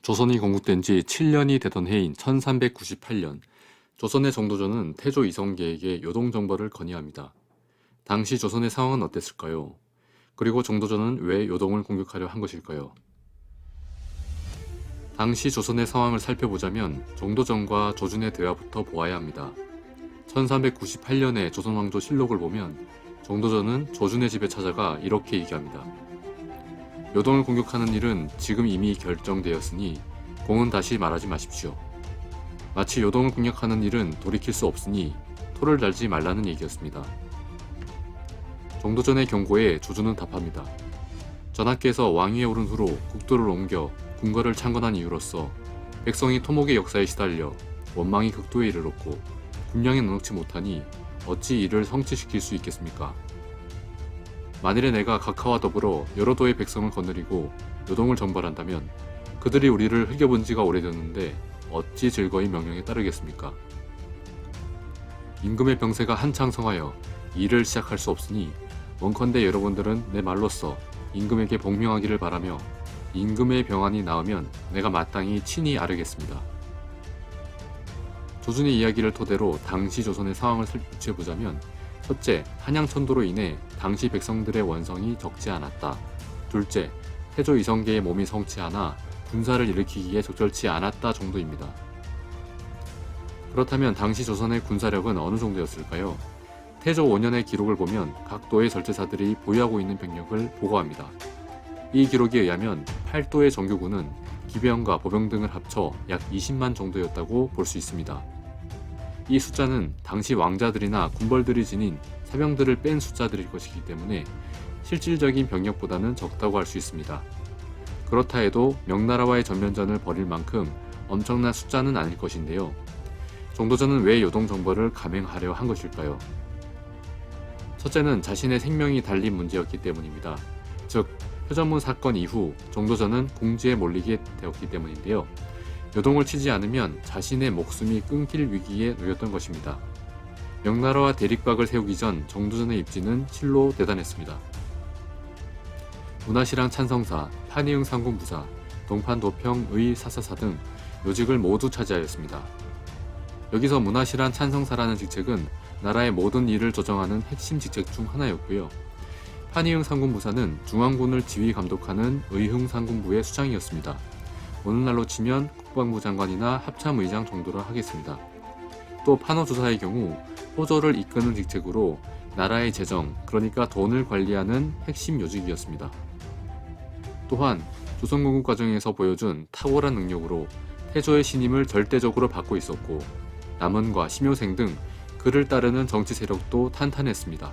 조선이 건국된 지 7년이 되던 해인 1398년, 조선의 정도전은 태조 이성계에게 요동정벌을 건의합니다. 당시 조선의 상황은 어땠을까요? 그리고 정도전은 왜 요동을 공격하려 한 것일까요? 당시 조선의 상황을 살펴보자면 정도전과 조준의 대화부터 보아야 합니다. 1398년의 조선왕조 실록을 보면 정도전은 조준의 집에 찾아가 이렇게 얘기합니다. 요동을 공격하는 일은 지금 이미 결정되었으니 공은 다시 말하지 마십시오. 마치 요동을 공격하는 일은 돌이킬 수 없으니 토를 달지 말라는 얘기였습니다. 정도전의 경고에 조준은 답합니다. 전하께서 왕위에 오른 후로 국도를 옮겨 궁궐을 창건한 이유로서 백성이 토목의 역사에 시달려 원망이 극도에 이르렀고 군량에 넉넉지 못하니 어찌 이를 성취시킬 수 있겠습니까? 만일에 내가 각하와 더불어 여러 도의 백성을 거느리고 요동을 정벌한다면 그들이 우리를 흘겨본 지가 오래됐는데 어찌 즐거이 명령에 따르겠습니까? 임금의 병세가 한창 성하여 일을 시작할 수 없으니 원컨대 여러분들은 내 말로써 임금에게 복명하기를 바라며 임금의 병안이 나으면 내가 마땅히 친히 아르겠습니다. 조준의 이야기를 토대로 당시 조선의 상황을 살펴보자면 첫째, 한양천도로 인해 당시 백성들의 원성이 적지 않았다. 둘째, 태조 이성계의 몸이 성치 않아 군사를 일으키기에 적절치 않았다 정도입니다. 그렇다면 당시 조선의 군사력은 어느 정도였을까요? 태조 5년의 기록을 보면 각 도의 절제사들이 보유하고 있는 병력을 보고합니다. 이 기록에 의하면 8도의 정규군은 기병과 보병 등을 합쳐 약 20만 정도였다고 볼 수 있습니다. 이 숫자는 당시 왕자들이나 군벌들이 지닌 사병들을 뺀 숫자들일 것이기 때문에 실질적인 병력보다는 적다고 할 수 있습니다. 그렇다 해도 명나라와의 전면전을 벌일 만큼 엄청난 숫자는 아닐 것인데요. 정도전은 왜 요동정벌을 감행하려 한 것일까요? 첫째는 자신의 생명이 달린 문제였기 때문입니다. 즉, 표전문 사건 이후 정도전은 궁지에 몰리게 되었기 때문인데요. 요동을 치지 않으면 자신의 목숨이 끊길 위기에 놓였던 것입니다. 명나라와 대립각을 세우기 전 정도전의 입지는 실로 대단했습니다. 문화시랑 찬성사, 판이응 상군부사, 동판도평 의사사사 등 요직을 모두 차지하였습니다. 여기서 문화시란 찬성사라는 직책은 나라의 모든 일을 조정하는 핵심 직책 중 하나였고요. 판이응 상군부사는 중앙군을 지휘 감독하는 의흥 상군부의 수장이었습니다. 오늘날로 치면 국방부 장관이나 합참의장 정도를 하겠습니다. 또 판호조사의 경우 호조를 이끄는 직책으로 나라의 재정, 그러니까 돈을 관리하는 핵심 요직이었습니다. 또한 조선건국 과정에서 보여준 탁월한 능력으로 태조의 신임을 절대적으로 받고 있었고 남원과 심효생 등 그를 따르는 정치 세력도 탄탄했습니다.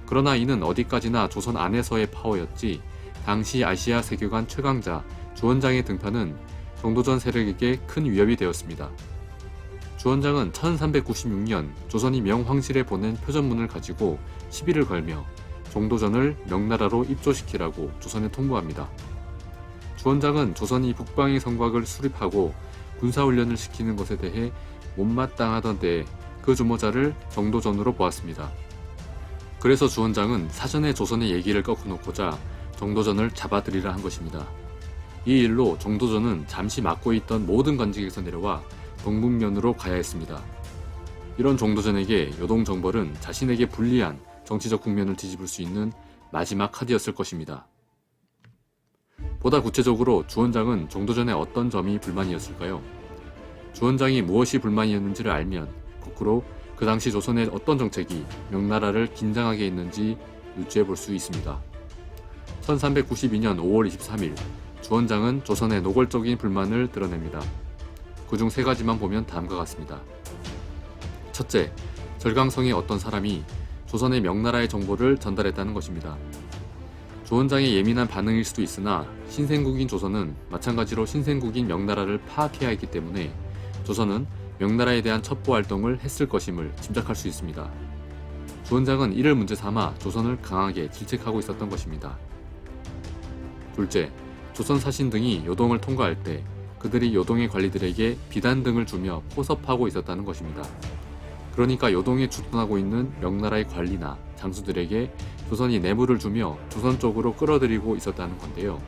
그러나 이는 어디까지나 조선 안에서의 파워였지 당시 아시아 세계관 최강자 주원장의 등판은 정도전 세력에게 큰 위협이 되었습니다. 주원장은 1396년 조선이 명황실에 보낸 표전문을 가지고 시비를 걸며 정도전을 명나라로 입조시키라고 조선에 통보합니다. 주원장은 조선이 북방의 성곽을 수립하고 군사훈련을 시키는 것에 대해 못마땅하던 때에 그 주모자를 정도전으로 보았습니다. 그래서 주원장은 사전에 조선의 얘기를 꺾어놓고자 정도전을 잡아들이라 한 것입니다. 이 일로 정도전은 잠시 맡고 있던 모든 관직에서 내려와 동북면으로 가야 했습니다. 이런 정도전에게 요동정벌은 자신에게 불리한 정치적 국면을 뒤집을 수 있는 마지막 카드였을 것입니다. 보다 구체적으로 주원장은 정도전의 어떤 점이 불만이었을까요? 주원장이 무엇이 불만이었는지를 알면 거꾸로 그 당시 조선의 어떤 정책이 명나라를 긴장하게 했는지 유추해 볼 수 있습니다. 1392년 5월 23일 주원장은 조선의 노골적인 불만을 드러냅니다. 그중 세 가지만 보면 다음과 같습니다. 첫째, 절강성의 어떤 사람이 조선의 명나라의 정보를 전달했다는 것입니다. 주원장의 예민한 반응일 수도 있으나 신생국인 조선은 마찬가지로 신생국인 명나라를 파악해야 했기 때문에 조선은 명나라에 대한 첩보 활동을 했을 것임을 짐작할 수 있습니다. 주원장은 이를 문제 삼아 조선을 강하게 질책하고 있었던 것입니다. 둘째, 조선 사신 등이 요동을 통과할 때 그들이 요동의 관리들에게 비단 등을 주며 포섭하고 있었다는 것입니다. 그러니까 요동에 주둔하고 있는 명나라의 관리나 장수들에게 조선이 뇌물을 주며 조선 쪽으로 끌어들이고 있었다는 건데요.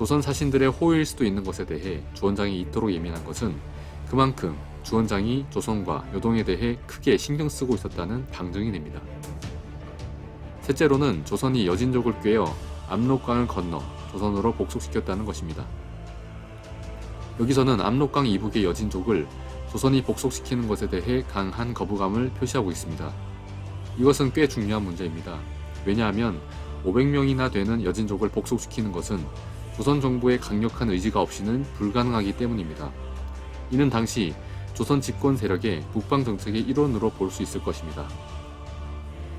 조선 사신들의 호의일 수도 있는 것에 대해 주원장이 이토록 예민한 것은 그만큼 주원장이 조선과 요동에 대해 크게 신경 쓰고 있었다는 방증이 됩니다. 셋째로는 조선이 여진족을 꿰어 압록강을 건너 조선으로 복속시켰다는 것입니다. 여기서는 압록강 이북의 여진족을 조선이 복속시키는 것에 대해 강한 거부감을 표시하고 있습니다. 이것은 꽤 중요한 문제입니다. 왜냐하면 500명이나 되는 여진족을 복속시키는 것은 조선 정부의 강력한 의지가 없이는 불가능하기 때문입니다. 이는 당시 조선 집권 세력의 북방 정책의 일원으로 볼 수 있을 것입니다.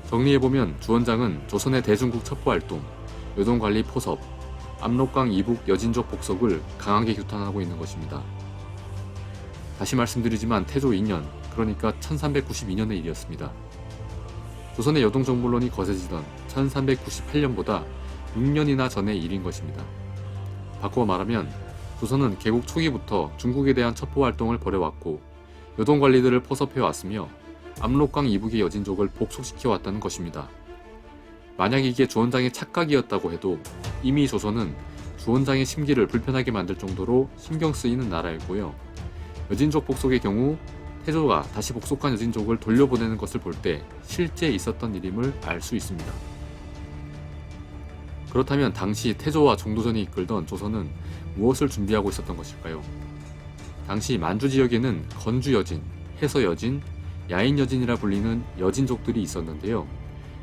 정리해보면 주원장은 조선의 대중국 첩보활동, 요동관리 포섭, 압록강 이북 여진족 복속을 강하게 규탄하고 있는 것입니다. 다시 말씀드리지만 태조 2년, 그러니까 1392년의 일이었습니다. 조선의 요동정물론이 거세지던 1398년보다 6년이나 전의 일인 것입니다. 바꿔 말하면 조선은 개국 초기부터 중국에 대한 첩보활동을 벌여왔고 요동관리들을 포섭해왔으며 압록강 이북의 여진족을 복속시켜왔다는 것입니다. 만약 이게 주원장의 착각이었다고 해도 이미 조선은 주원장의 심기를 불편하게 만들 정도로 신경 쓰이는 나라였고요. 여진족 복속의 경우 태조가 다시 복속한 여진족을 돌려보내는 것을 볼 때 실제 있었던 일임을 알 수 있습니다. 그렇다면 당시 태조와 정도전이 이끌던 조선은 무엇을 준비하고 있었던 것일까요? 당시 만주 지역에는 건주여진, 해서여진, 야인여진이라 불리는 여진족들이 있었는데요.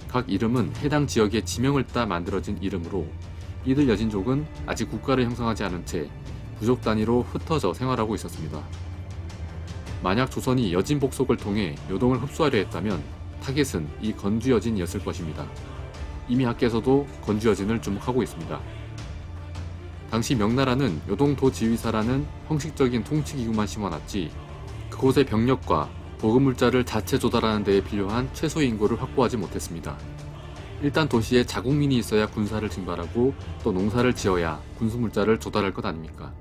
각 이름은 해당 지역의 지명을 따 만들어진 이름으로 이들 여진족은 아직 국가를 형성하지 않은 채 부족 단위로 흩어져 생활하고 있었습니다. 만약 조선이 여진 복속을 통해 요동을 흡수하려 했다면 타겟은 이 건주여진이었을 것입니다. 이미 학계에서도 건주여진을 주목하고 있습니다. 당시 명나라는 요동도지휘사라는 형식적인 통치기구만 심어놨지 그곳의 병력과 보급물자를 자체 조달하는 데에 필요한 최소 인구를 확보하지 못했습니다. 일단 도시에 자국민이 있어야 군사를 징발하고 또 농사를 지어야 군수물자를 조달할 것 아닙니까?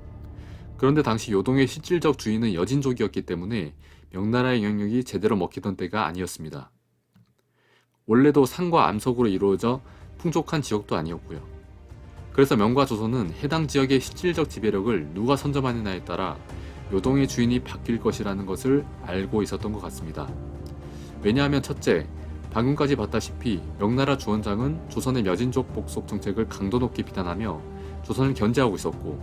그런데 당시 요동의 실질적 주인은 여진족이었기 때문에 명나라의 영역이 제대로 먹히던 때가 아니었습니다. 원래도 산과 암석으로 이루어져 풍족한 지역도 아니었고요. 그래서 명과 조선은 해당 지역의 실질적 지배력을 누가 선점하느냐에 따라 요동의 주인이 바뀔 것이라는 것을 알고 있었던 것 같습니다. 왜냐하면 첫째, 방금까지 봤다시피 명나라 주원장은 조선의 여진족 복속 정책을 강도 높게 비난하며 조선을 견제하고 있었고,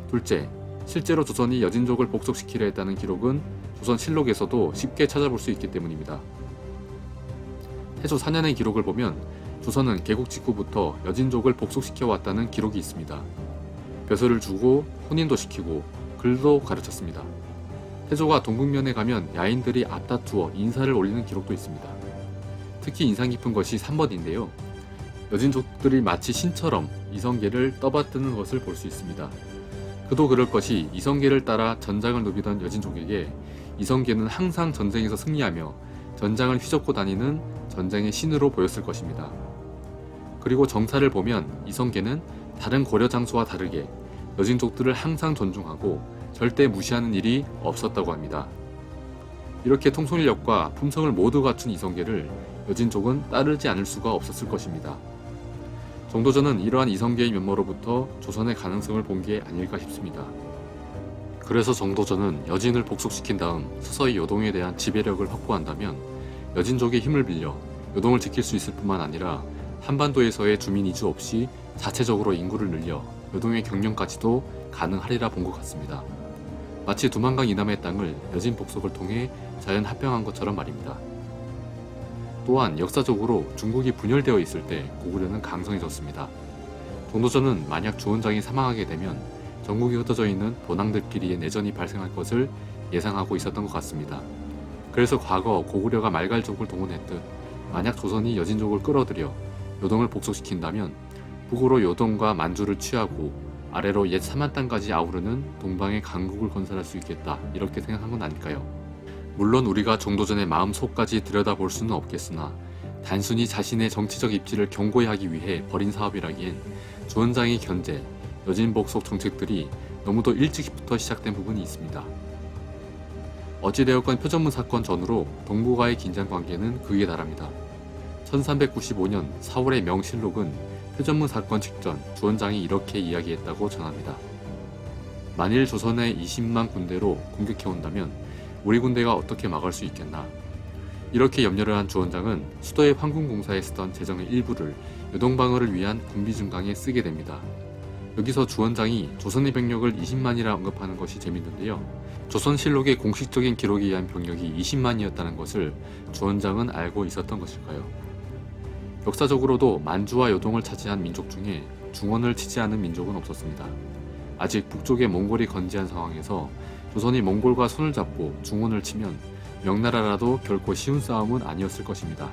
둘째, 실제로 조선이 여진족을 복속시키려 했다는 기록은 조선실록에서도 쉽게 찾아볼 수 있기 때문입니다. 태조 4년의 기록을 보면 조선은 개국 직후부터 여진족을 복속시켜왔다는 기록이 있습니다. 벼슬을 주고 혼인도 시키고 글도 가르쳤습니다. 태조가 동국면에 가면 야인들이 앞다투어 인사를 올리는 기록도 있습니다. 특히 인상 깊은 것이 3번인데요. 여진족들이 마치 신처럼 이성계를 떠받드는 것을 볼 수 있습니다. 그도 그럴 것이 이성계를 따라 전장을 누비던 여진족에게 이성계는 항상 전쟁에서 승리하며 전장을 휘젓고 다니는 전쟁의 신으로 보였을 것입니다. 그리고 정사를 보면 이성계는 다른 고려 장수와 다르게 여진족들을 항상 존중하고 절대 무시하는 일이 없었다고 합니다. 이렇게 통솔력과 품성을 모두 갖춘 이성계를 여진족은 따르지 않을 수가 없었을 것입니다. 정도전은 이러한 이성계의 면모로부터 조선의 가능성을 본 게 아닐까 싶습니다. 그래서 정도전은 여진을 복속시킨 다음 서서히 요동에 대한 지배력을 확보한다면 여진족의 힘을 빌려 요동을 지킬 수 있을 뿐만 아니라 한반도에서의 주민 이주 없이 자체적으로 인구를 늘려 요동의 경영까지도 가능하리라 본 것 같습니다. 마치 두만강 이남의 땅을 여진 복속을 통해 자연 합병한 것처럼 말입니다. 또한 역사적으로 중국이 분열되어 있을 때 고구려는 강성해졌습니다. 정도전은 만약 주원장이 사망하게 되면 전국이 흩어져 있는 본왕들끼리의 내전이 발생할 것을 예상하고 있었던 것 같습니다. 그래서 과거 고구려가 말갈족을 동원했듯 만약 조선이 여진족을 끌어들여 요동을 복속시킨다면 북으로 요동과 만주를 취하고 아래로 옛 사만 땅까지 아우르는 동방의 강국을 건설할 수 있겠다, 이렇게 생각한 건 아닐까요? 물론 우리가 정도전의 마음속까지 들여다볼 수는 없겠으나 단순히 자신의 정치적 입지를 견고히 하기 위해 벌인 사업이라기엔 주원장의 견제, 여진복속 정책들이 너무도 일찍부터 시작된 부분이 있습니다. 어찌되었건 표전문 사건 전후로 동북아의 긴장 관계는 극에 달합니다. 1395년 4월의 명실록은 표전무 사건 직전 주원장이 이렇게 이야기했다고 전합니다. 만일 조선의 20만 군대로 공격해온다면 우리 군대가 어떻게 막을 수 있겠나. 이렇게 염려를 한 주원장은 수도의 황군공사에 쓰던 재정의 일부를 요동방어를 위한 군비 증강에 쓰게 됩니다. 여기서 주원장이 조선의 병력을 20만이라 언급하는 것이 재밌는데요. 조선실록의 공식적인 기록에 의한 병력이 20만이었다는 것을 주원장은 알고 있었던 것일까요? 역사적으로도 만주와 요동을 차지한 민족 중에 중원을 치지 않은 민족은 없었습니다. 아직 북쪽에 몽골이 건재한 상황에서 조선이 몽골과 손을 잡고 중원을 치면 명나라라도 결코 쉬운 싸움은 아니었을 것입니다.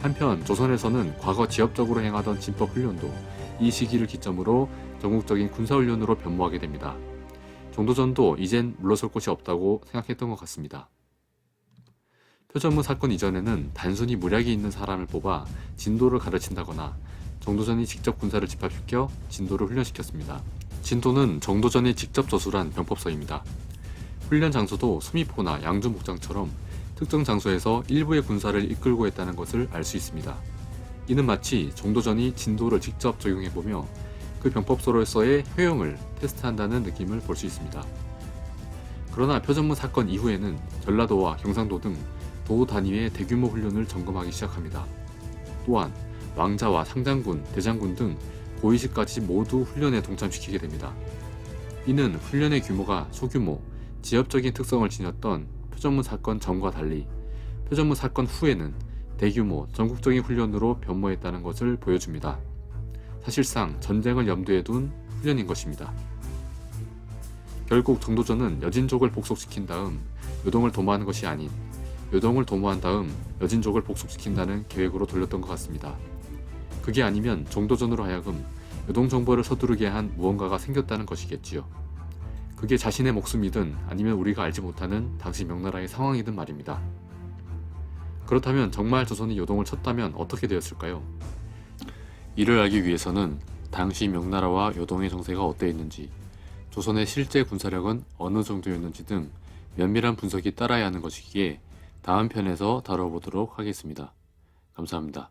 한편 조선에서는 과거 지역적으로 행하던 진법 훈련도 이 시기를 기점으로 전국적인 군사훈련으로 변모하게 됩니다. 정도전도 이젠 물러설 곳이 없다고 생각했던 것 같습니다. 표전무 사건 이전에는 단순히 무략이 있는 사람을 뽑아 진도를 가르친다거나 정도전이 직접 군사를 집합시켜 진도를 훈련시켰습니다. 진도는 정도전이 직접 저술한 병법서입니다. 훈련 장소도 수미포나 양주 목장처럼 특정 장소에서 일부의 군사를 이끌고 했다는 것을 알 수 있습니다. 이는 마치 정도전이 진도를 직접 적용해보며 그 병법서로서의 효용을 테스트한다는 느낌을 볼 수 있습니다. 그러나 표전무 사건 이후에는 전라도와 경상도 등 도 단위의 대규모 훈련을 점검하기 시작합니다. 또한 왕자와 상장군, 대장군 등 고위직까지 모두 훈련에 동참시키게 됩니다. 이는 훈련의 규모가 소규모, 지역적인 특성을 지녔던 표전무 사건 전과 달리 표전무 사건 후에는 대규모, 전국적인 훈련으로 변모했다는 것을 보여줍니다. 사실상 전쟁을 염두에 둔 훈련인 것입니다. 결국 정도전은 여진족을 복속시킨 다음 요동을 도모하는 것이 아닌 요동을 도모한 다음 여진족을 복속시킨다는 계획으로 돌렸던 것 같습니다. 그게 아니면 정도전으로 하여금 요동 정보를 서두르게 한 무언가가 생겼다는 것이겠지요. 그게 자신의 목숨이든 아니면 우리가 알지 못하는 당시 명나라의 상황이든 말입니다. 그렇다면 정말 조선이 요동을 쳤다면 어떻게 되었을까요? 이를 알기 위해서는 당시 명나라와 요동의 정세가 어떠했는지, 조선의 실제 군사력은 어느 정도였는지 등 면밀한 분석이 따라야 하는 것이기에 다음 편에서 다뤄보도록 하겠습니다. 감사합니다.